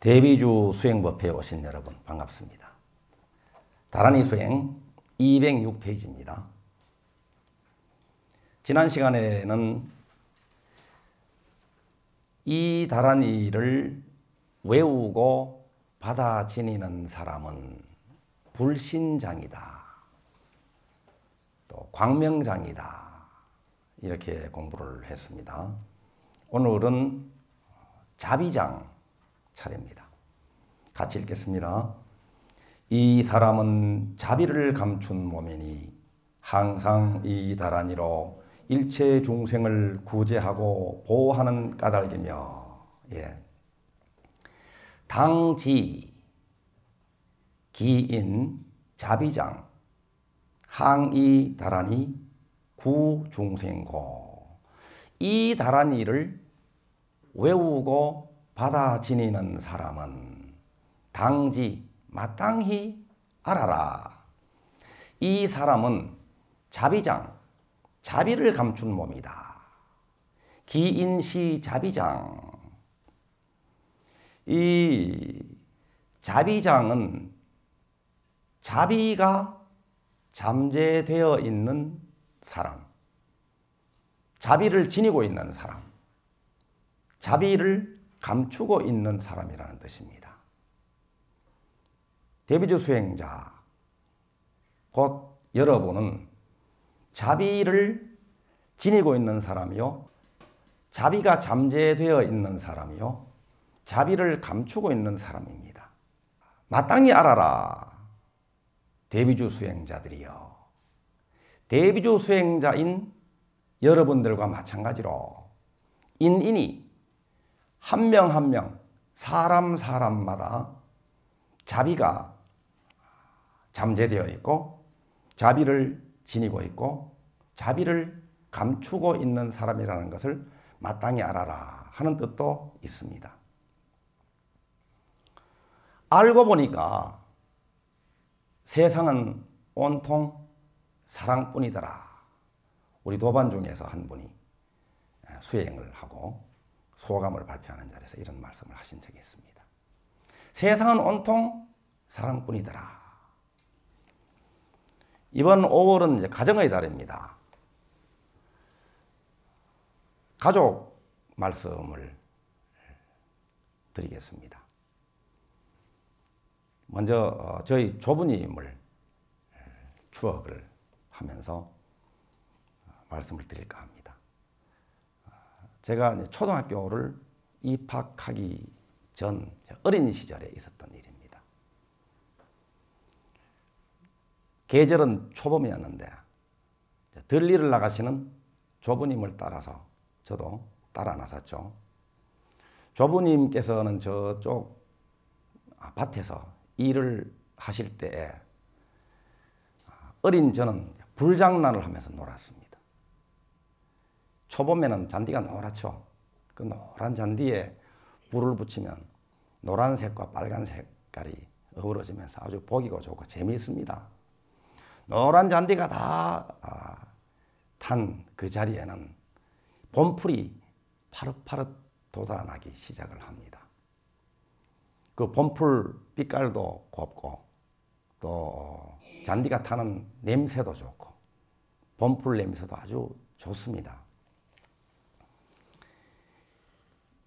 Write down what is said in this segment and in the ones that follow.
대비주 수행법회에 오신 여러분 반갑습니다. 다란이 수행 206페이지입니다. 지난 시간에는 이 다란이를 외우고 받아 지니는 사람은 불신장이다, 또 광명장이다, 이렇게 공부를 했습니다. 오늘은 자비장 차례입니다. 같이 읽겠습니다. 이 사람은 자비를 감춘 몸이니 항상 이 다란이로 일체 중생을 구제하고 보호하는 까닭이며, 당지, 기인, 자비장, 항이 다란이, 구중생고. 이 다란이를 외우고 받아 지니는 사람은 당지, 마땅히 알아라. 이 사람은 자비장, 자비를 감춘 몸이다. 기인시 자비장. 이 자비장은 자비가 잠재되어 있는 사람, 자비를 지니고 있는 사람, 자비를 감추고 있는 사람이라는 뜻입니다. 대비주 수행자, 곧 여러분은 자비를 지니고 있는 사람이요, 자비가 잠재되어 있는 사람이요, 자비를 감추고 있는 사람입니다. 마땅히 알아라. 대비주 수행자들이요, 대비주 수행자인 여러분들과 마찬가지로 인인이 한 명 한 명, 사람마다 자비가 잠재되어 있고 자비를 지니고 있고 자비를 감추고 있는 사람이라는 것을 마땅히 알아라 하는 뜻도 있습니다. 알고 보니까 세상은 온통 사랑뿐이더라. 우리 도반 중에서 한 분이 수행을 하고 소감을 발표하는 자리에서 이런 말씀을 하신 적이 있습니다. 세상은 온통 사랑뿐이더라. 이번 5월은 이제 가정의 달입니다. 가족 말씀을 드리겠습니다. 먼저 저희 조부님을 추억을 하면서 말씀을 드릴까 합니다. 제가 초등학교를 입학하기 전 어린 시절에 있었던 일입니다. 계절은 초봄이었는데 들리를 나가시는 조부님을 따라서 저도 따라 나섰죠. 조부님께서는 저쪽 밭에서 일을 하실 때에 어린 저는 불장난을 하면서 놀았습니다. 초봄에는 잔디가 노랗죠. 그 노란 잔디에 불을 붙이면 노란색과 빨간 색깔이 어우러지면서 아주 보기가 좋고 재미있습니다. 노란 잔디가 다 탄 그 자리에는 봄풀이 파릇파릇 돋아나기 시작을 합니다. 그 봄풀 빛깔도 곱고 또 잔디가 타는 냄새도 좋고 봄풀 냄새도 아주 좋습니다.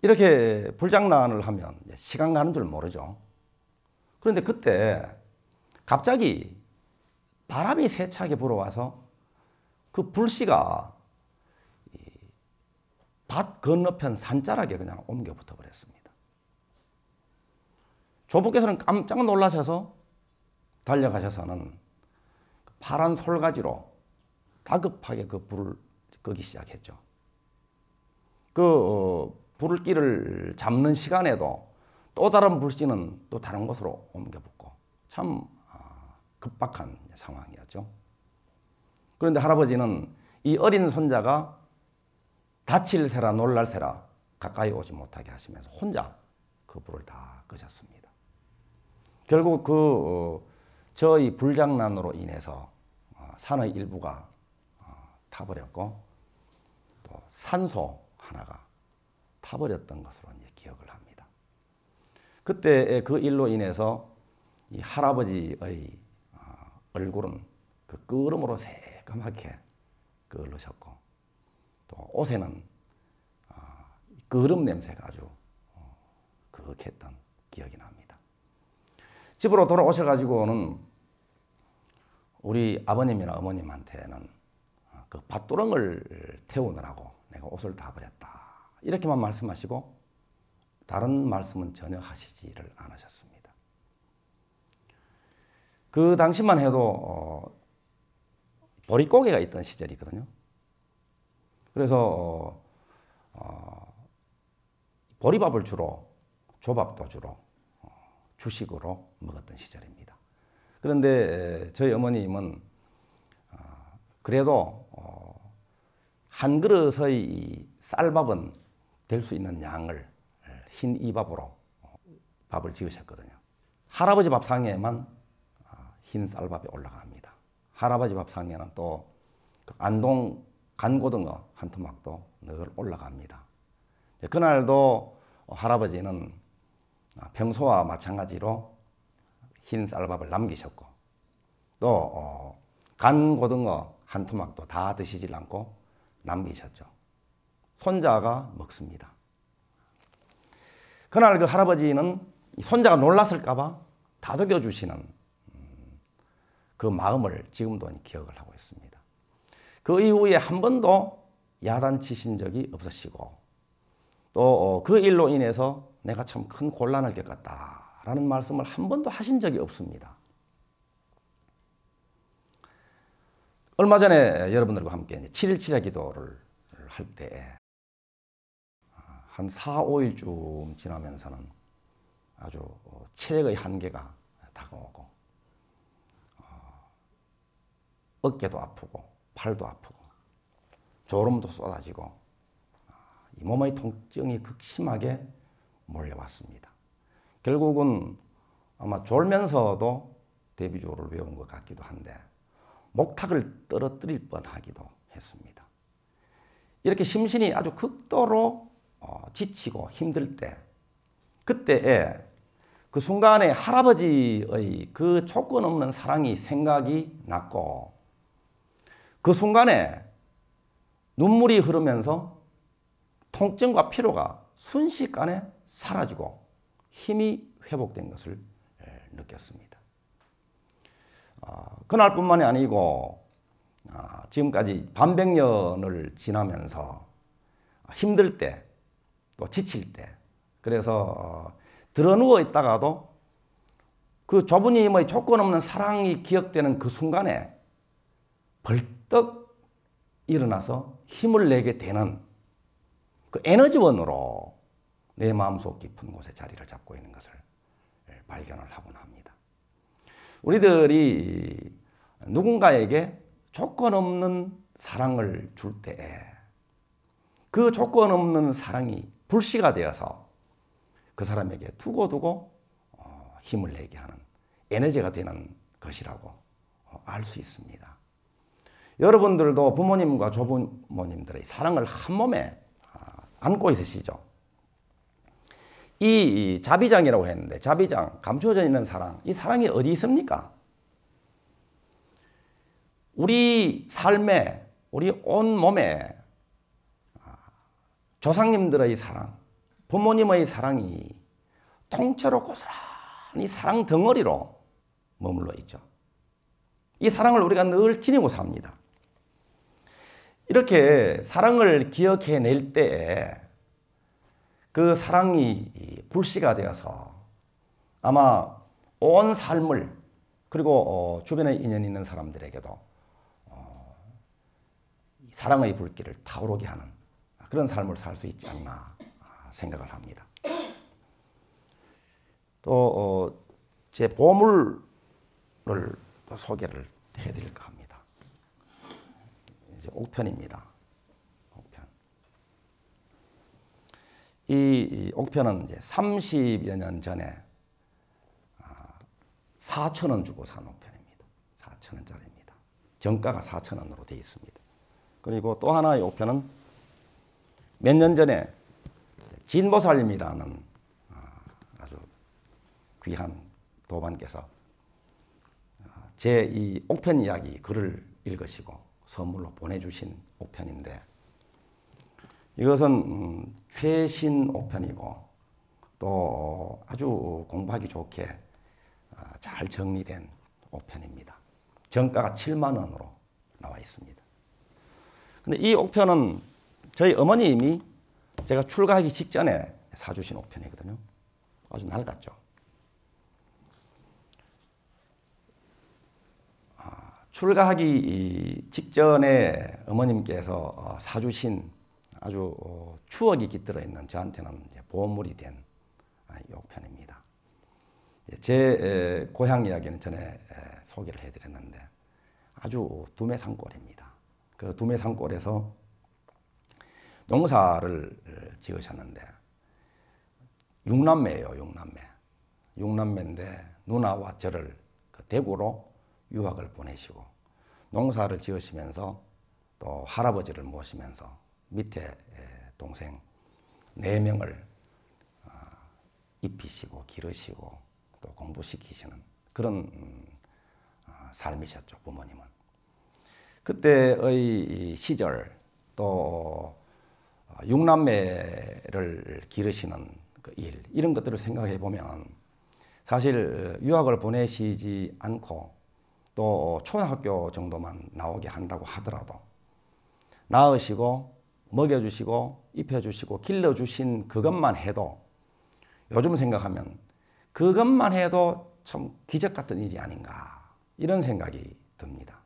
이렇게 불장난을 하면 시간 가는 줄 모르죠. 그런데 그때 갑자기 바람이 세차게 불어와서 그 불씨가 밭 건너편 산자락에 그냥 옮겨 붙어 버렸습니다. 조부께서는 깜짝 놀라셔서 달려가셔서는 파란 솔가지로 다급하게 그 불을 끄기 시작했죠. 불길을 잡는 시간에도 또 다른 불씨는 또 다른 곳으로 옮겨 붙고 참 급박한 상황이었죠. 그런데 할아버지는 이 어린 손자가 다칠세라 놀랄세라 가까이 오지 못하게 하시면서 혼자 그 불을 다 끄셨습니다. 결국 저희 불장난으로 인해서 산의 일부가 타버렸고 산소 하나가 타버렸던 것으로 이제 기억을 합니다. 그때 그 일로 인해서 이 할아버지의 얼굴은 그 끄름으로 새까맣게 그을르셨고, 또 옷에는 끄름 냄새가 아주 그윽했던 기억이 납니다. 집으로 돌아오셔가지고는 우리 아버님이나 어머님한테는 그 밭두렁을 태우느라고 내가 옷을 다 버렸다, 이렇게만 말씀하시고 다른 말씀은 전혀 하시지를 않으셨습니다. 그 당시만 해도 보릿고개가 있던 시절이거든요. 그래서 보리밥을 주로, 조밥도 주로 주식으로 먹었던 시절입니다. 그런데 저희 어머님은 그래도 한 그릇의 쌀밥은 될 수 있는 양을 흰 이밥으로 밥을 지으셨거든요. 할아버지 밥상에만 흰 쌀밥이 올라갑니다. 할아버지 밥상에는 또 안동 간고등어 한 토막도 늘 올라갑니다. 그날도 할아버지는 평소와 마찬가지로 흰 쌀밥을 남기셨고, 또 간고등어 한 토막도 다 드시질 않고 남기셨죠. 손자가 먹습니다. 그날 그 할아버지는 손자가 놀랐을까봐 다독여 주시는 그 마음을 지금도 기억을 하고 있습니다. 그 이후에 한 번도 야단치신 적이 없으시고, 또 그 일로 인해서 내가 참 큰 곤란을 겪었다라는 말씀을 한 번도 하신 적이 없습니다. 얼마 전에 여러분들과 함께 7.17의 기도를 할 때 한 4, 5일쯤 지나면서는 아주 체력의 한계가 다가오고, 어깨도 아프고 팔도 아프고 졸음도 쏟아지고 이 몸의 통증이 극심하게 몰려왔습니다. 결국은 아마 졸면서도 데뷔조를 외운 것 같기도 한데 목탁을 떨어뜨릴 뻔하기도 했습니다. 이렇게 심신이 아주 극도로 지치고 힘들 때, 그때에 그 순간에 할아버지의 그 조건 없는 사랑이 생각이 났고, 그 순간에 눈물이 흐르면서 통증과 피로가 순식간에 사라지고 힘이 회복된 것을 느꼈습니다. 그날뿐만이 아니고 지금까지 반백년을 지나면서 힘들 때, 또 지칠 때, 그래서 드러누워 있다가도 그 조부님의 조건 없는 사랑이 기억되는 그 순간에 벌떡 일어나서 힘을 내게 되는 그 에너지원으로 내 마음속 깊은 곳에 자리를 잡고 있는 것을 발견을 하곤 합니다. 우리들이 누군가에게 조건 없는 사랑을 줄 때에 그 조건 없는 사랑이 불씨가 되어서 그 사람에게 두고두고 힘을 내게 하는 에너지가 되는 것이라고 알 수 있습니다. 여러분들도 부모님과 조부모님들의 사랑을 한 몸에 안고 있으시죠? 이 자비장이라고 했는데, 자비장, 감추어져 있는 사랑, 이 사랑이 어디 있습니까? 우리 삶에, 우리 온 몸에 조상님들의 사랑, 부모님의 사랑이 통째로 고스란히 사랑 덩어리로 머물러 있죠. 이 사랑을 우리가 늘 지니고 삽니다. 이렇게 사랑을 기억해낼 때에 그 사랑이 불씨가 되어서 아마 온 삶을, 그리고 주변에 인연 있는 사람들에게도 사랑의 불길을 타오르게 하는 그런 삶을 살 수 있지 않나 생각을 합니다. 또 제 보물을 또 소개를 해드릴까 합니다. 이제 옥편입니다. 옥편. 이 옥편은 이제 30여 년 전에 4,000원 주고 산 옥편입니다. 4,000원짜리입니다. 정가가 4,000원으로 되어 있습니다. 그리고 또 하나의 옥편은 몇 년 전에 진보살님이라는 아주 귀한 도반께서 제 이 옥편 이야기 글을 읽으시고 선물로 보내주신 옥편인데, 이것은 최신 옥편이고 또 아주 공부하기 좋게 잘 정리된 옥편입니다. 정가가 7만 원으로 나와 있습니다. 근데 이 옥편은 저희 어머님이 제가 출가하기 직전에 사주신 옥편이거든요. 아주 낡았죠. 출가하기 직전에 어머님께서 사주신 아주 추억이 깃들어 있는, 저한테는 보물이 된 이 옥편입니다. 제 고향 이야기는 전에 소개를 해드렸는데 아주 두메산골입니다. 그 두메산골에서 농사를 지으셨는데, 6남매예요. 6남매인데 누나와 저를 대구로 유학을 보내시고 농사를 지으시면서 또 할아버지를 모시면서 밑에 동생 4명을 입히시고 기르시고 또 공부시키시는 그런 삶이셨죠, 부모님은. 그때의 시절, 또 6남매를 기르시는 그 일, 이런 것들을 생각해 보면 사실 유학을 보내시지 않고 또 초등학교 정도만 나오게 한다고 하더라도 낳으시고 먹여주시고 입혀주시고 길러주신 그것만 해도, 요즘 생각하면 그것만 해도 참 기적 같은 일이 아닌가, 이런 생각이 듭니다.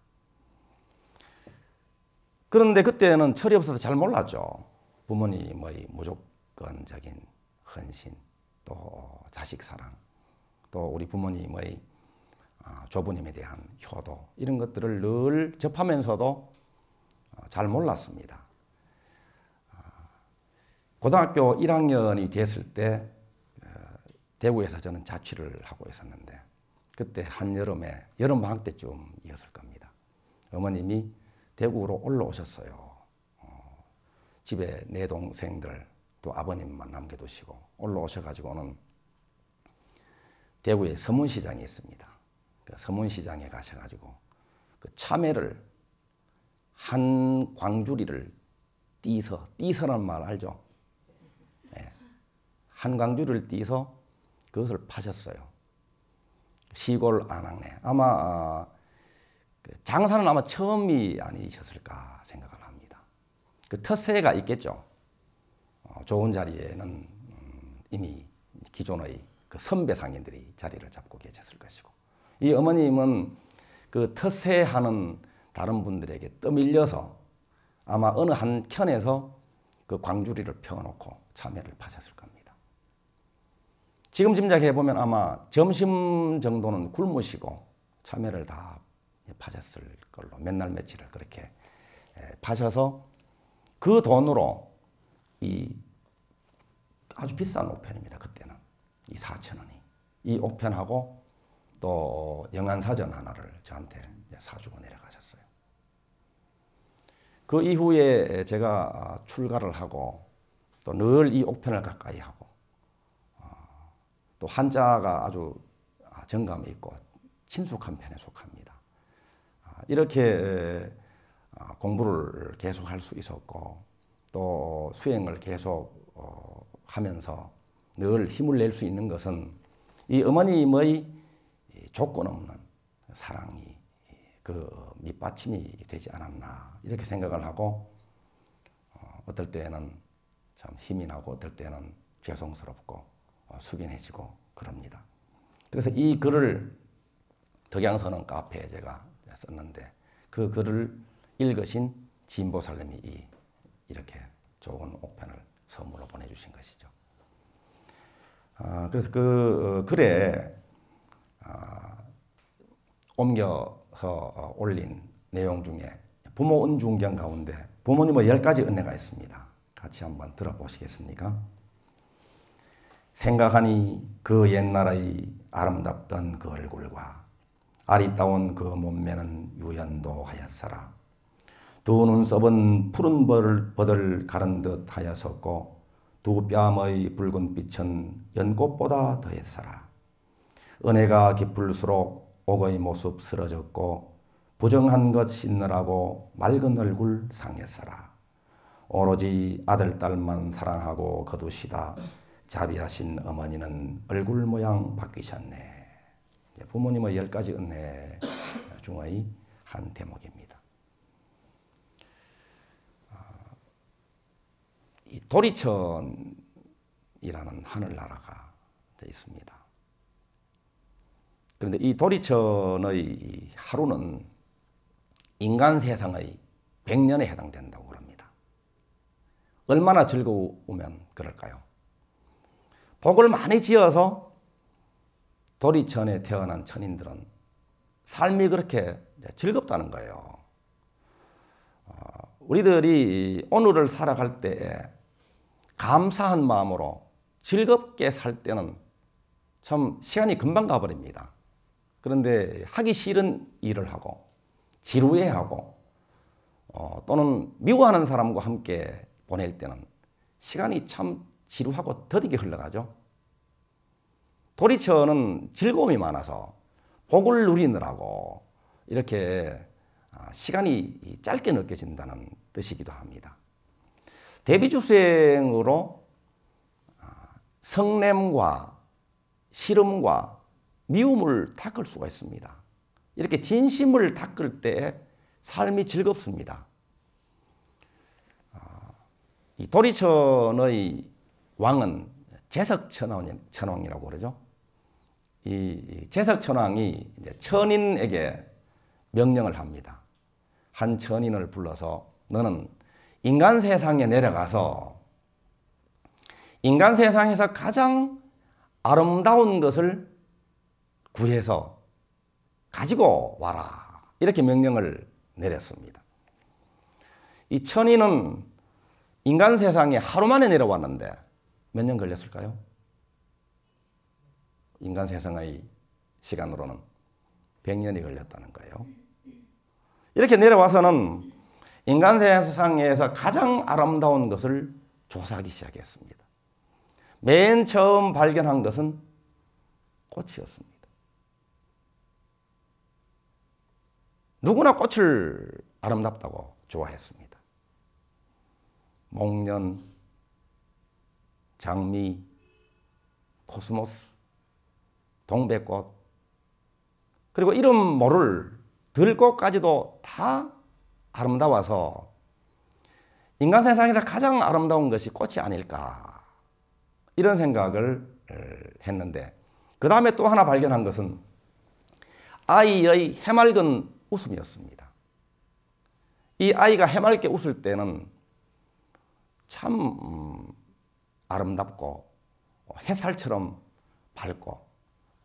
그런데 그때는 철이 없어서 잘 몰랐죠. 부모님의 무조건적인 헌신, 또 자식 사랑, 또 우리 부모님의 조부님에 대한 효도, 이런 것들을 늘 접하면서도 잘 몰랐습니다. 고등학교 1학년이 됐을 때 대구에서 저는 자취를 하고 있었는데, 그때 한여름에 여름방학 때쯤이었을 겁니다. 어머님이 대구로 올라오셨어요. 집에 내 동생들 또 아버님만 남겨두시고 올라오셔가지고는 대구에 서문시장이 있습니다. 그 서문시장에 가셔가지고 그 참외를 한 광주리를 띠서라는 말 알죠? 네. 한 광주리를 띠서 그것을 파셨어요. 시골 안악내. 아마 장사는 아마 처음이 아니셨을까 생각을 합니다. 그 텃세가 있겠죠. 좋은 자리에는 이미 기존의 그 선배 상인들이 자리를 잡고 계셨을 것이고, 이 어머님은 그 텃세하는 다른 분들에게 떠밀려서 아마 어느 한 켠에서 그 광주리를 펴놓고 참외를 파셨을 겁니다. 지금 짐작해 보면 아마 점심 정도는 굶으시고 참외를 다 파셨을 걸로, 몇 날 며칠을 그렇게 파셔서 그 돈으로 이 아주 비싼 옥편입니다. 그때는 이 4,000원이, 이 옥편하고 또 영안사전 하나를 저한테 사주고 내려가셨어요. 그 이후에 제가 출가를 하고 또 늘 이 옥편을 가까이 하고, 또 한자가 아주 정감이 있고 친숙한 편에 속합니다. 이렇게 공부를 계속 할 수 있었고 또 수행을 계속 하면서 늘 힘을 낼 수 있는 것은 이 어머님의 조건 없는 사랑이 그 밑받침이 되지 않았나, 이렇게 생각을 하고 어떨 때는 참 힘이 나고 어떨 때는 죄송스럽고 숙연해지고 그럽니다. 그래서 이 글을 덕양선언 카페에 제가 썼는데, 그 글을 읽으신 진보살님이 이렇게 좋은 옥편을 선물로 보내주신 것이죠. 그래서 그 글에 옮겨서 올린 내용 중에 부모 은중경 가운데 부모님의 10가지 은혜가 있습니다. 같이 한번 들어보시겠습니까? 생각하니 그 옛날의 아름답던 그 얼굴과 아리따운 그 몸매는 유연도 하였으라. 두 눈썹은 푸른 버들 가른 듯 하였었고 두 뺨의 붉은 빛은 연꽃보다 더했으라. 은혜가 깊을수록 옥의 모습 쓰러졌고 부정한 것 씻느라고 맑은 얼굴 상했어라. 오로지 아들, 딸만 사랑하고 거두시다. 자비하신 어머니는 얼굴 모양 바뀌셨네. 부모님의 10가지 은혜 중의 한 대목입니다. 이 도리천이라는 하늘나라가 있습니다. 그런데 이 도리천의 하루는 인간 세상의 100년에 해당된다고 합니다. 얼마나 즐거우면 그럴까요? 복을 많이 지어서 도리천에 태어난 천인들은 삶이 그렇게 즐겁다는 거예요. 우리들이 오늘을 살아갈 때에 감사한 마음으로 즐겁게 살 때는 참 시간이 금방 가버립니다. 그런데 하기 싫은 일을 하고 지루해하고 또는 미워하는 사람과 함께 보낼 때는 시간이 참 지루하고 더디게 흘러가죠. 도리천은 즐거움이 많아서 복을 누리느라고 이렇게 시간이 짧게 느껴진다는 뜻이기도 합니다. 대비주생으로 성냄과 싫음과 미움을 닦을 수가 있습니다. 이렇게 진심을 닦을 때 삶이 즐겁습니다. 이 도리천의 왕은 제석천왕이라고 그러죠. 이 제석천왕이 천인에게 명령을 합니다. 한 천인을 불러서 너는 인간 세상에 내려가서 인간 세상에서 가장 아름다운 것을 구해서 가지고 와라. 이렇게 명령을 내렸습니다. 이 천인은 인간 세상에 하루 만에 내려왔는데 몇 년 걸렸을까요? 인간 세상의 시간으로는 100년이 걸렸다는 거예요. 이렇게 내려와서는 인간 세상에서 가장 아름다운 것을 조사하기 시작했습니다. 맨 처음 발견한 것은 꽃이었습니다. 누구나 꽃을 아름답다고 좋아했습니다. 목련, 장미, 코스모스, 동백꽃, 그리고 이름 모를 들꽃까지도 다 아름다워서 인간 세상에서 가장 아름다운 것이 꽃이 아닐까 이런 생각을 했는데 그 다음에 또 하나 발견한 것은 아이의 해맑은 웃음이었습니다. 이 아이가 해맑게 웃을 때는 참 아름답고 햇살처럼 밝고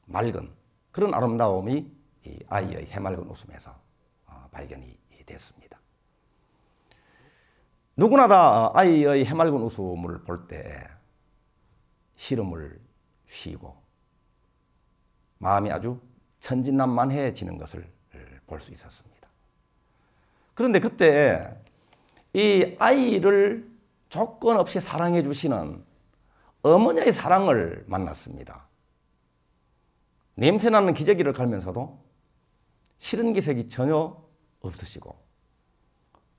맑은 그런 아름다움이 이 아이의 해맑은 웃음에서 발견이 됐습니다. 누구나 다 아이의 해맑은 웃음을 볼 때 시름을 쉬고 마음이 아주 천진난만해지는 것을 볼 수 있었습니다. 그런데 그때 이 아이를 조건 없이 사랑해 주시는 어머니의 사랑을 만났습니다. 냄새나는 기저귀를 갈면서도 싫은 기색이 전혀 없으시고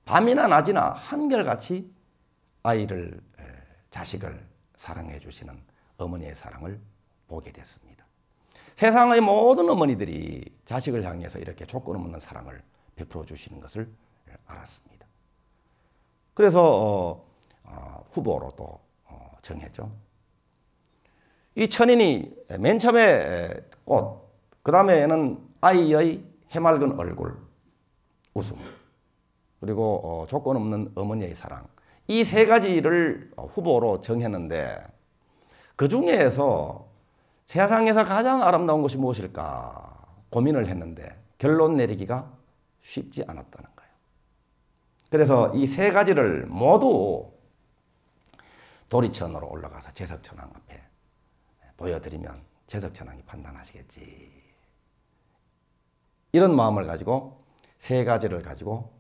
밤이나 낮이나 한결같이 아이를, 자식을 사랑해 주시는 어머니의 사랑을 보게 됐습니다. 세상의 모든 어머니들이 자식을 향해서 이렇게 조건 없는 사랑을 베풀어 주시는 것을 알았습니다. 그래서 후보로 또 정했죠. 이 천인이 맨 처음에 꽃, 그 다음에는 아이의 해맑은 얼굴, 웃음, 그리고 조건 없는 어머니의 사랑, 이 세 가지를 후보로 정했는데 그 중에서 세상에서 가장 아름다운 것이 무엇일까 고민을 했는데 결론 내리기가 쉽지 않았다는 거예요. 그래서 이 세 가지를 모두 도리천으로 올라가서 제석천왕 앞에 보여드리면 제석천왕이 판단하시겠지. 이런 마음을 가지고 세 가지를 가지고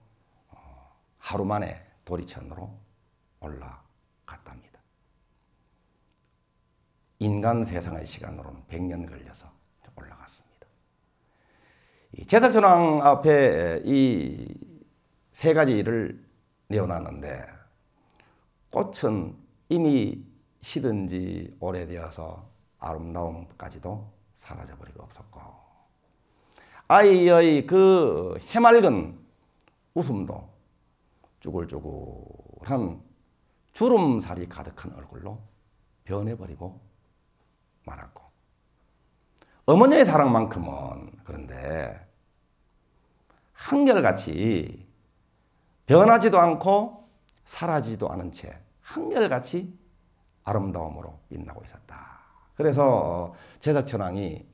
하루 만에 도리천으로 올라갔답니다. 인간 세상의 시간으로는 100년 걸려서 올라갔습니다. 이 제석천왕 앞에 이 세 가지를 내어놨는데 꽃은 이미 시든 지 오래되어서 아름다움까지도 사라져버리고 없었고 아이의 그 해맑은 웃음도 쭈글쭈글한 주름살이 가득한 얼굴로 변해버리고 말았고 어머니의 사랑만큼은 그런데 한결같이 변하지도 않고 사라지지도 않은 채 한결같이 아름다움으로 빛나고 있었다. 그래서 제석천왕이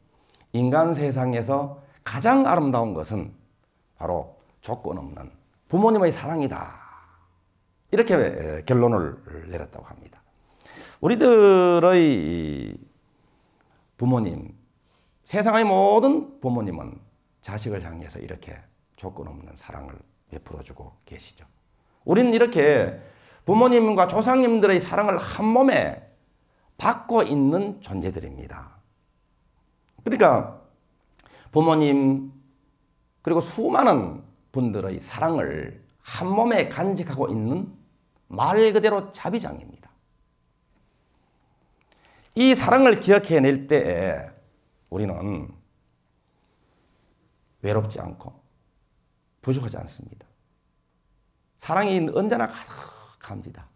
인간 세상에서 가장 아름다운 것은 바로 조건 없는 부모님의 사랑이다. 이렇게 결론을 내렸다고 합니다. 우리들의 부모님, 세상의 모든 부모님은 자식을 향해서 이렇게 조건 없는 사랑을 베풀어주고 계시죠. 우리는 이렇게 부모님과 조상님들의 사랑을 한 몸에 받고 있는 존재들입니다. 그러니까 부모님 그리고 수많은 분들의 사랑을 한 몸에 간직하고 있는 말 그대로 자비장입니다. 이 사랑을 기억해낼 때에 우리는 외롭지 않고 부족하지 않습니다. 사랑이 언제나 가득합니다.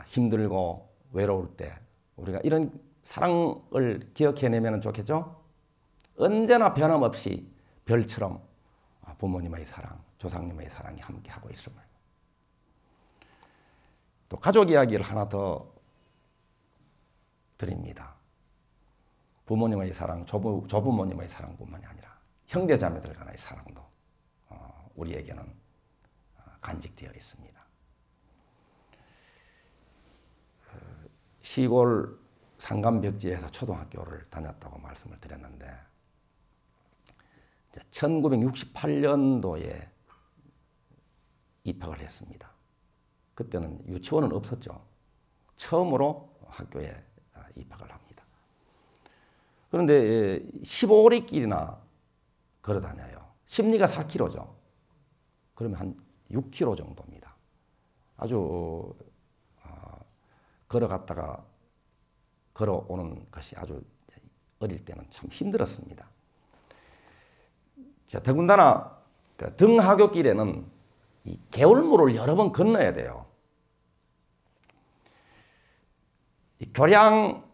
힘들고 외로울 때 우리가 이런 사랑을 기억해내면 좋겠죠? 언제나 변함없이 별처럼 부모님의 사랑, 조상님의 사랑이 함께하고 있음을. 또 가족 이야기를 하나 더 드립니다. 부모님의 사랑, 조부모님의 사랑뿐만이 아니라 형제자매들 간의 사랑도 우리에게는 간직되어 있습니다. 시골 상감벽지에서 초등학교를 다녔다고 말씀을 드렸는데 1968년도에 입학을 했습니다. 그때는 유치원은 없었죠. 처음으로 학교에 입학을 합니다. 그런데 15리길이나 걸어 다녀요. 심리가 4km죠. 그러면 한 6km 정도입니다. 아주 걸어갔다가 걸어오는 것이 아주 어릴 때는 참 힘들었습니다. 더군다나 등하굣길에는 이 개울물을 여러 번 건너야 돼요. 이 교량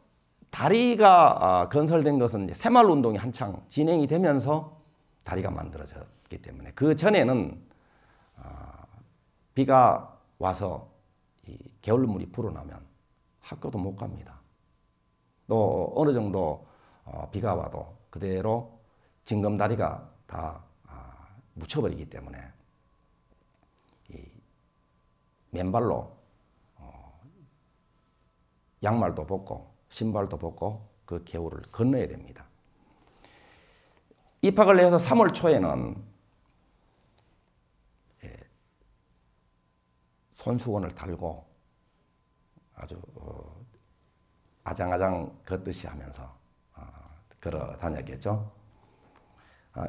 다리가 건설된 것은 이제 새마을 운동이 한창 진행이 되면서 다리가 만들어졌기 때문에 그 전에는 비가 와서 이 개울물이 불어나면 학교도 못 갑니다. 또 어느 정도 비가 와도 그대로 징검다리가 다 묻혀버리기 때문에 이 맨발로 양말도 벗고 신발도 벗고 그 개울을 건너야 됩니다. 입학을 해서 3월 초에는 손수건을 달고 아주 아장아장 걷듯이 하면서 걸어 다녔겠죠.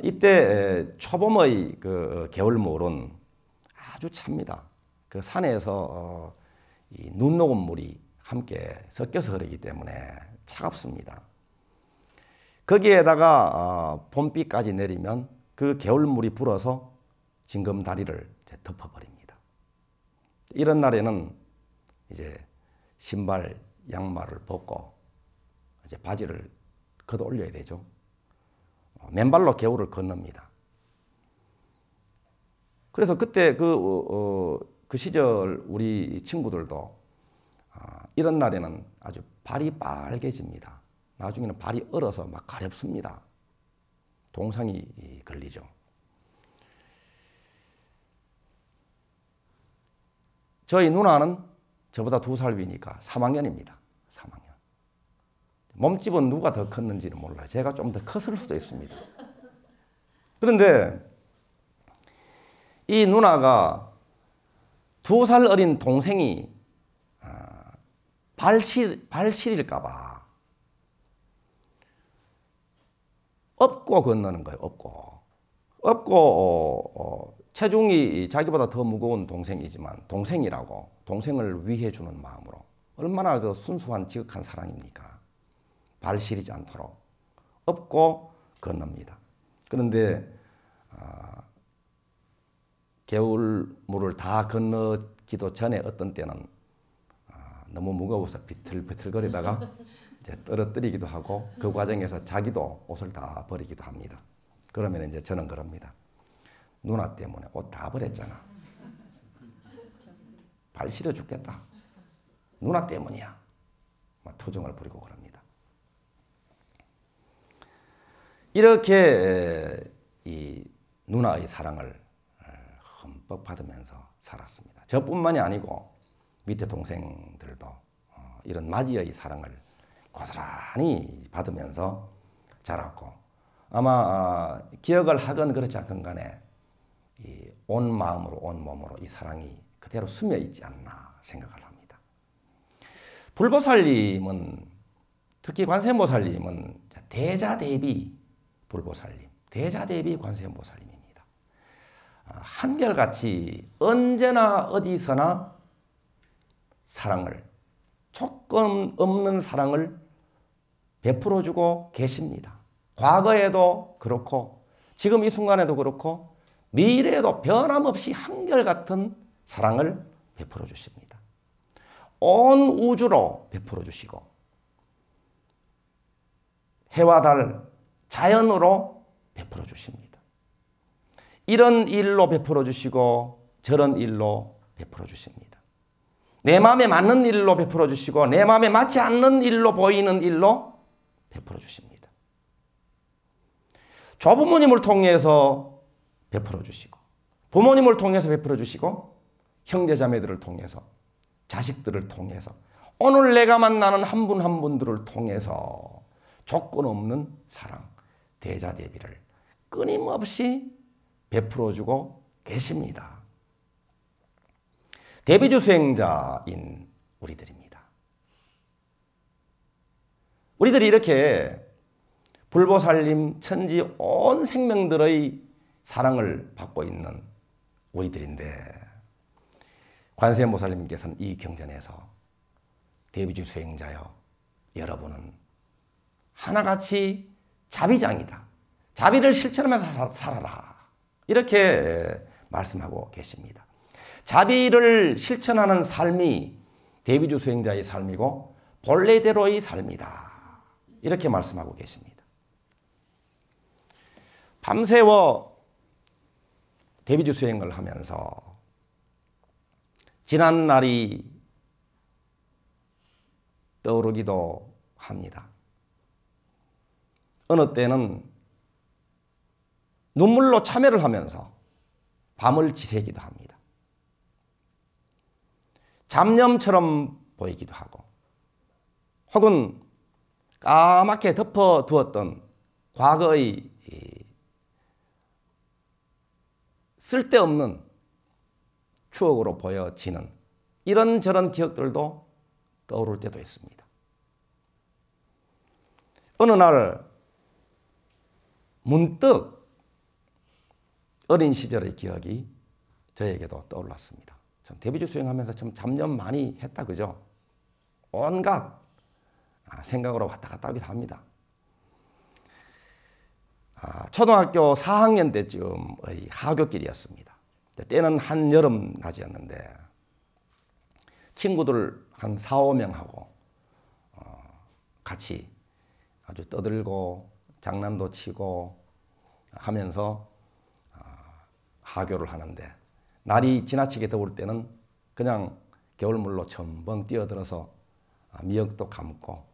이때 초봄의 그 개울물은 아주 찹니다. 그 산에서 이 눈 녹은 물이 함께 섞여서 흐르기 때문에 차갑습니다. 거기에다가 봄비까지 내리면 그 개울물이 불어서 징검다리를 덮어버립니다. 이런 날에는 이제 신발, 양말을 벗고 이제 바지를 걷어 올려야 되죠. 맨발로 개울을 건넙니다. 그래서 그때 그 시절 우리 친구들도 이런 날에는 아주 발이 빨개집니다. 나중에는 발이 얼어서 막 가렵습니다. 동상이 걸리죠. 저희 누나는 저보다 2살 위니까 3학년입니다. 3학년. 몸집은 누가 더 컸는지는 몰라요. 제가 좀 더 컸을 수도 있습니다. 그런데 이 누나가 2살 어린 동생이 발실일까 봐 업고 건너는 거예요. 업고 체중이 자기보다 더 무거운 동생이지만 동생이라고 동생을 위해 주는 마음으로 얼마나 그 순수한 지극한 사랑입니까? 발 시리지 않도록 업고 건넙니다. 그런데 개울물을 다 건너기도 전에 어떤 때는 너무 무거워서 비틀비틀거리다가 이제 떨어뜨리기도 하고 그 과정에서 자기도 옷을 다 버리기도 합니다. 그러면 이제 저는 그럽니다. 누나 때문에 옷 다 버렸잖아. 발 시려 죽겠다. 누나 때문이야. 막 투정을 부리고 그럽니다. 이렇게 이 누나의 사랑을 흠뻑 받으면서 살았습니다. 저뿐만이 아니고 밑에 동생들도 이런 마지의 사랑을 고스란히 받으면서 자랐고 아마 기억을 하건 그렇지 않건 간에 온 마음으로 온 몸으로 이 사랑이 그대로 스며 있지 않나 생각을 합니다. 불보살님은 특히 관세음보살님은 대자대비 불보살님, 대자대비 관세음보살님입니다. 한결같이 언제나 어디서나 사랑을 조건 없는 사랑을 베풀어주고 계십니다. 과거에도 그렇고 지금 이 순간에도 그렇고 미래에도 변함없이 한결같은 사랑을 베풀어 주십니다. 온 우주로 베풀어 주시고 해와 달, 자연으로 베풀어 주십니다. 이런 일로 베풀어 주시고 저런 일로 베풀어 주십니다. 내 마음에 맞는 일로 베풀어 주시고 내 마음에 맞지 않는 일로 보이는 일로 베풀어 주십니다. 조부모님을 통해서 베풀어 주시고 부모님을 통해서 베풀어 주시고 형제자매들을 통해서 자식들을 통해서 오늘 내가 만나는 한 분 한 분들을 통해서 조건 없는 사랑, 대자대비를 끊임없이 베풀어 주고 계십니다. 대비주 수행자인 우리들입니다. 우리들이 이렇게 불보살님, 천지 온 생명들의 사랑을 받고 있는 우리들인데 관세음보살님께서는 이 경전에서 대비주 수행자여 여러분은 하나같이 자비장이다. 자비를 실천하면서 살아라. 이렇게 말씀하고 계십니다. 자비를 실천하는 삶이 대비주 수행자의 삶이고 본래대로의 삶이다. 이렇게 말씀하고 계십니다. 밤새워 대비주 수행을 하면서 지난 날이 떠오르기도 합니다. 어느 때는 눈물로 참회를 하면서 밤을 지새기도 합니다. 잡념처럼 보이기도 하고 혹은 까맣게 덮어두었던 과거의 쓸데없는 추억으로 보여지는 이런저런 기억들도 떠오를 때도 있습니다. 어느 날 문득 어린 시절의 기억이 저에게도 떠올랐습니다. 참 대비주 수행하면서 참 잡념 많이 했다 그죠? 온갖 생각으로 왔다 갔다 하기도 합니다. 초등학교 4학년 때쯤의 하굣길이었습니다. 때는 한여름 낮이었는데 친구들 한 4, 5명하고 같이 아주 떠들고 장난도 치고 하면서 하교를 하는데 날이 지나치게 더울 때는 그냥 겨울물로 첨벙 뛰어들어서 미역도 감고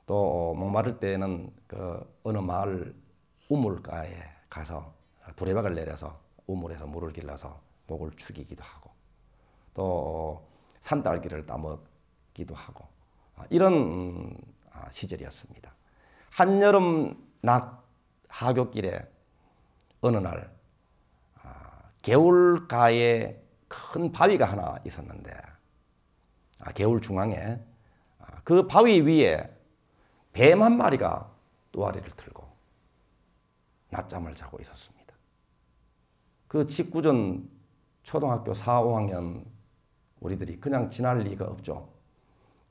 또 목마를 때는 그 어느 마을 우물가에 가서 두레박을 내려서 우물에서 물을 길러서 목을 축이기도 하고 또 산딸기를 따먹기도 하고 이런 시절이었습니다. 한여름 낮 하굣길에 어느 날 개울가에 큰 바위가 하나 있었는데 개울 중앙에 그 바위 위에 뱀 한 마리가 또아리를 들고 낮잠을 자고 있었습니다. 그 직구전 초등학교 4, 5학년 우리들이 그냥 지날 리가 없죠.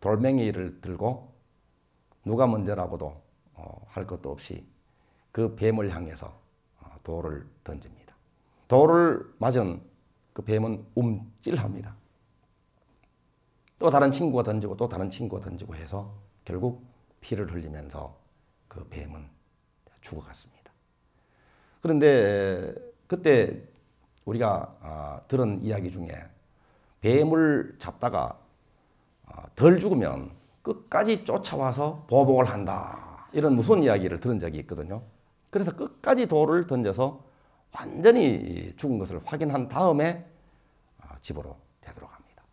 돌멩이를 들고 누가 먼저라고도 할 것도 없이 그 뱀을 향해서 돌을 던집니다. 돌을 맞은 그 뱀은 움찔합니다. 또 다른 친구가 던지고 또 다른 친구가 던지고 해서 결국 피를 흘리면서 그 뱀은 죽어갔습니다. 그런데 그때 우리가 들은 이야기 중에 뱀을 잡다가 덜 죽으면 끝까지 쫓아와서 보복을 한다, 이런 무서운 이야기를 들은 적이 있거든요. 그래서 끝까지 돌을 던져서 완전히 죽은 것을 확인한 다음에 집으로 되돌아갑니다.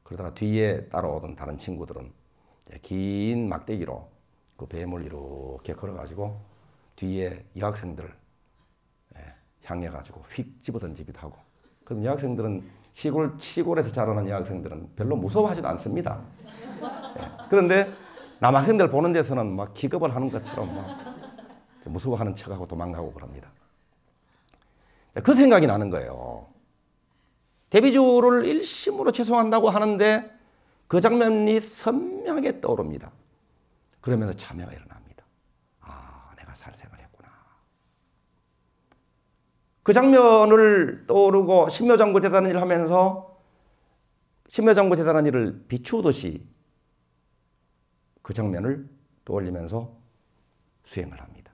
그러다가 뒤에 따라오던 다른 친구들은 긴 막대기로 그 뱀을 이렇게 걸어가지고 뒤에 여학생들 향해가지고 휙 집어던지기도 하고. 그럼 여학생들은 시골에서 자라는 여학생들은 별로 무서워하지도 않습니다. 그런데 남학생들 보는 데서는 막 기겁을 하는 것처럼 막 무서워하는 척하고 도망가고 그럽니다. 그 생각이 나는 거예요. 데뷔조를 일심으로 죄송한다고 하는데 그 장면이 선명하게 떠오릅니다. 그러면서 참회가 일어납니다. 내가 살생을 했구나. 그 장면을 떠오르고 신묘장구 대단한 일을 하면서 신묘장구 대단한 일을 비추듯이 그 장면을 떠올리면서 수행을 합니다.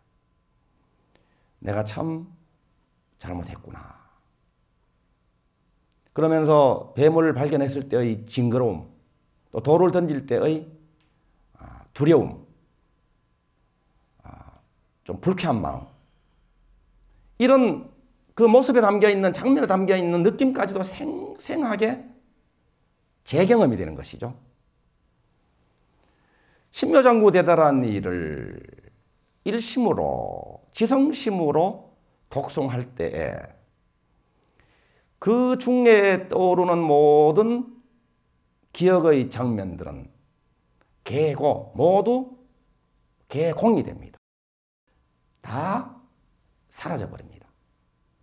내가 참 잘못했구나. 그러면서 뱀을 발견했을 때의 징그러움, 또 돌을 던질 때의 두려움, 좀 불쾌한 마음, 이런 그 모습에 담겨있는, 장면에 담겨있는 느낌까지도 생생하게 재경험이 되는 것이죠. 신묘장구 대단한 일을 일심으로, 지성심으로 독송할 때에 그 중에 떠오르는 모든 기억의 장면들은 개고 모두 개공이 됩니다. 다 사라져버립니다.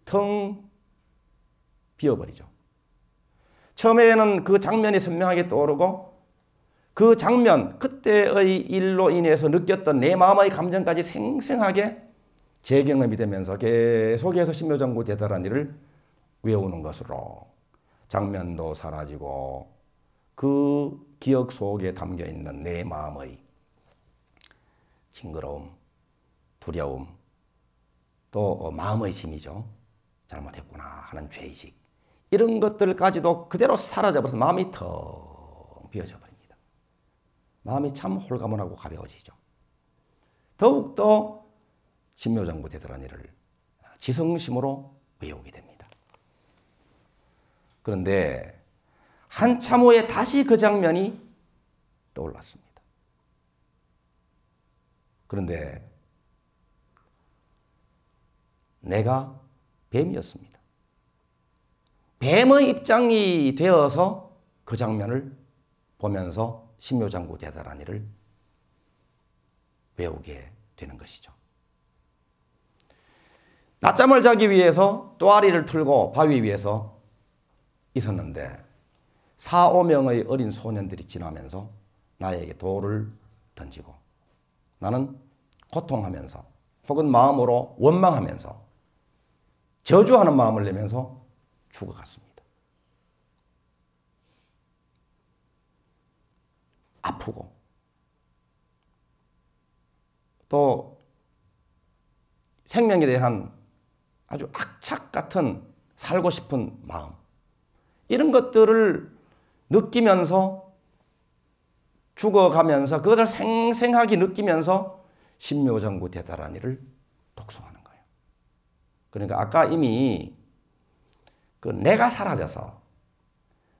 텅 비어버리죠. 처음에는 그 장면이 선명하게 떠오르고 그 장면, 그때의 일로 인해서 느꼈던 내 마음의 감정까지 생생하게 재경험이 되면서 계속해서 신묘장구 대단한 일을 외우는 것으로 장면도 사라지고 그 기억 속에 담겨있는 내 마음의 징그러움, 두려움, 또 마음의 짐이죠. 잘못했구나 하는 죄의식, 이런 것들까지도 그대로 사라져버려서 마음이 텅 비어져 버립니다. 마음이 참 홀가분하고 가벼워지죠. 더욱더 신묘장구 대단한 일을 지성심으로 외우게 됩니다. 그런데 한참 후에 다시 그 장면이 떠올랐습니다. 그런데 내가 뱀이었습니다. 뱀의 입장이 되어서 그 장면을 보면서 신묘장구 대단한 일을 외우게 되는 것이죠. 낮잠을 자기 위해서 또아리를 틀고 바위 위에서 있었는데 4, 5명의 어린 소년들이 지나면서 나에게 돌을 던지고 나는 고통하면서 혹은 마음으로 원망하면서 저주하는 마음을 내면서 죽어갔습니다. 아프고 또 생명에 대한 아주 악착 같은 살고 싶은 마음, 이런 것들을 느끼면서 죽어가면서 그것을 생생하게 느끼면서 신묘장구 대단한 일을 독송하는 거예요. 그러니까 아까 이미 그 내가 사라져서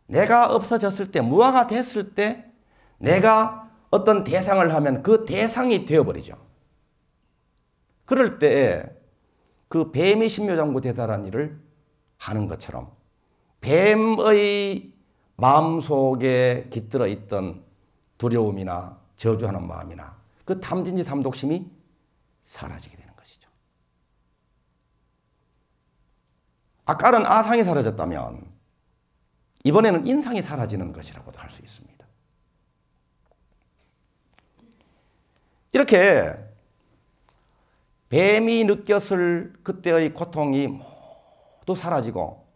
내가 없어졌을 때, 무아가 됐을 때 내가 어떤 대상을 하면 그 대상이 되어버리죠. 그럴 때 그 뱀이 신묘장구 대단한 일을 하는 것처럼 뱀의 마음속에 깃들어 있던 두려움이나 저주하는 마음이나 그 탐진지 삼독심이 사라지게 되는 것이죠. 아까는 아상이 사라졌다면 이번에는 인상이 사라지는 것이라고도 할 수 있습니다. 이렇게 뱀이 느꼈을 그때의 고통이 모두 사라지고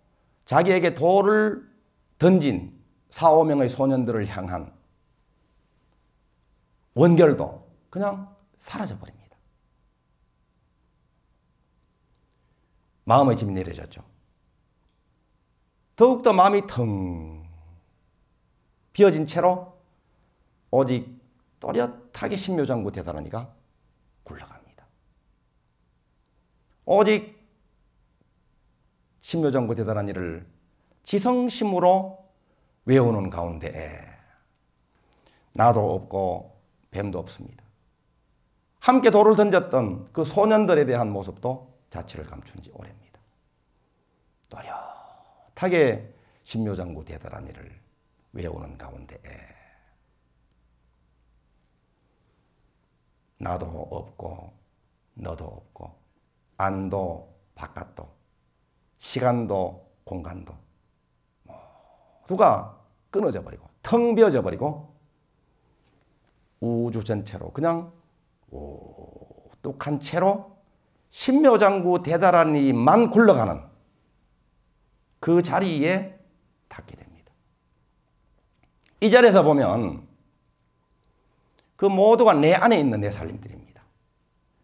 자기에게 돌을 던진 4, 5명의 소년들을 향한 원결도 그냥 사라져버립니다. 마음의 짐이 내려졌죠. 더욱더 마음이 텅 비어진 채로 오직 또렷하게 신묘장구 대다라니가 굴러갑니다. 오직 신묘장구 대다라니를 지성심으로 외우는 가운데에 나도 없고 뱀도 없습니다. 함께 돌을 던졌던 그 소년들에 대한 모습도 자취를 감춘 지 오래입니다. 또렷하게 신묘장구 대다라니를 외우는 가운데에 나도 없고 너도 없고 안도 바깥도 시간도 공간도 모두가 끊어져 버리고 텅 비어져 버리고 우주 전체로 그냥 오뚝한 채로 신묘장구 대다라니만 굴러가는 그 자리에 닿게 됩니다. 이 자리에서 보면 그 모두가 내 안에 있는 내 살림들입니다.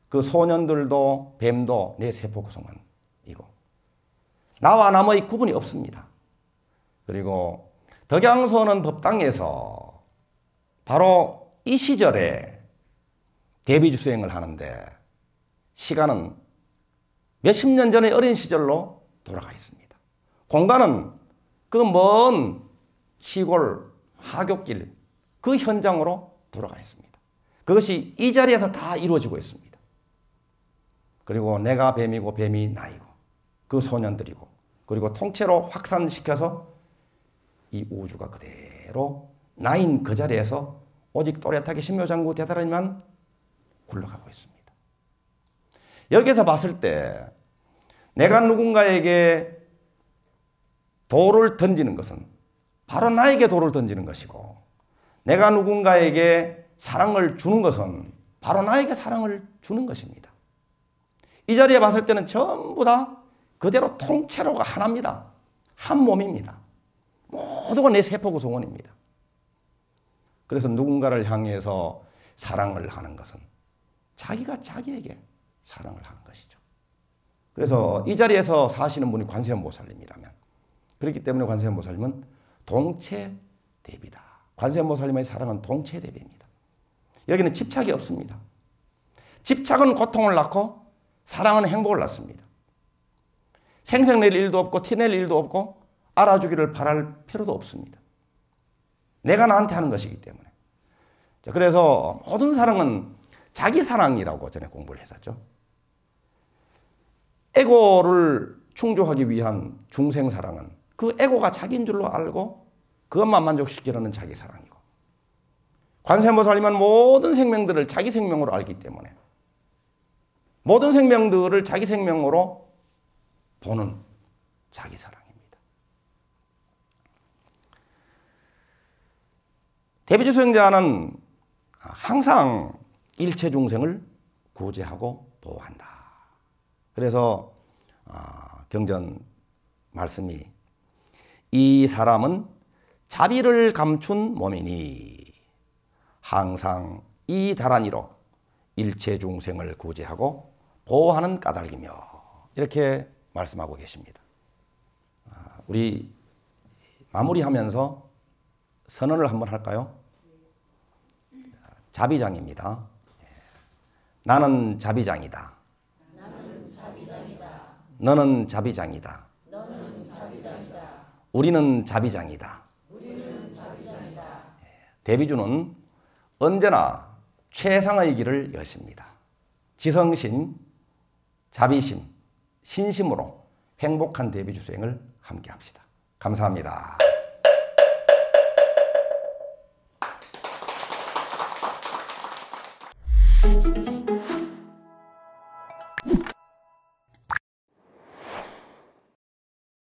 그 소년들도 뱀도 내 세포 구성원이고 나와 남의 구분이 없습니다. 그리고 덕양서는 법당에서 바로 이 시절에 대비주 수행을 하는데 시간은 몇십 년 전의 어린 시절로 돌아가 있습니다. 공간은 그 먼 시골 하굣길 그 현장으로 돌아가 있습니다. 그것이 이 자리에서 다 이루어지고 있습니다. 그리고 내가 뱀이고 뱀이 나이고 그 소년들이고 그리고 통째로 확산시켜서 이 우주가 그대로 나인 그 자리에서 오직 또렷하게 신묘장구 대다라니만 굴러가고 있습니다. 여기서 봤을 때 내가 누군가에게 돌을 던지는 것은 바로 나에게 돌을 던지는 것이고 내가 누군가에게 사랑을 주는 것은 바로 나에게 사랑을 주는 것입니다. 이 자리에 봤을 때는 전부 다 그대로 통째로가 하나입니다. 한 몸입니다. 모두가 내 세포 구성원입니다. 그래서 누군가를 향해서 사랑을 하는 것은 자기가 자기에게 사랑을 하는 것이죠. 그래서 이 자리에서 사시는 분이 관세음보살님이라면 그렇기 때문에 관세음보살님은 동체대비다. 관세음보살님의 사랑은 동체대비입니다. 여기는 집착이 없습니다. 집착은 고통을 낳고 사랑은 행복을 낳습니다. 생색낼 일도 없고 티낼 일도 없고 알아주기를 바랄 필요도 없습니다. 내가 나한테 하는 것이기 때문에. 그래서 모든 사랑은 자기 사랑이라고 전에 공부를 했었죠. 에고를 충족하기 위한 중생 사랑은 그 에고가 자기인 줄로 알고 그것만 만족시키려는 자기 사랑이고 관세음보살님은 모든 생명들을 자기 생명으로 알기 때문에 모든 생명들을 자기 생명으로 보는 자기 사랑입니다. 대비주 수행자는 항상 일체 중생을 구제하고 보호한다. 그래서 경전 말씀이 이 사람은 자비를 감춘 몸이니 항상 이 다라니로 일체 중생을 구제하고 보호하는 까닭이며 이렇게 말씀하고 계십니다. 우리 마무리하면서 선언을 한번 할까요? 자비장입니다. 나는 자비장이다. 나는 자비장이다. 너는 자비장이다. 너는 자비장이다. 우리는 자비장이다. 우리는 자비장이다. 대비주는 언제나 최상의 길을 여십니다. 지성심, 자비심, 신심으로 행복한 대비주 수행을 함께 합시다. 감사합니다.